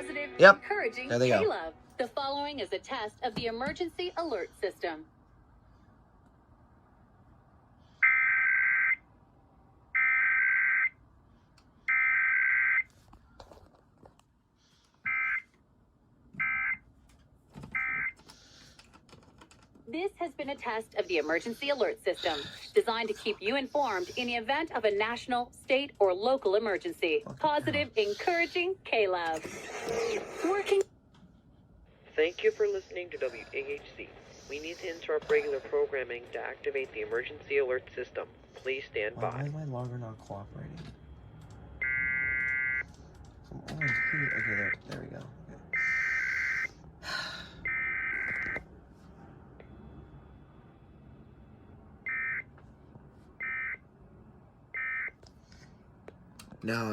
positive, Yep. encouraging There they go. KLOVE. The following is a test of the emergency alert system. This has been a test of the emergency alert system, designed to keep you informed in the event of a national, state, or local emergency. Positive, encouraging KLOVE. Working. Thank you for listening to WAHC. We need to interrupt regular programming to activate the emergency alert system. Please stand by. Why is my logger not cooperating? Come on, please. Okay, there we go. Okay. No.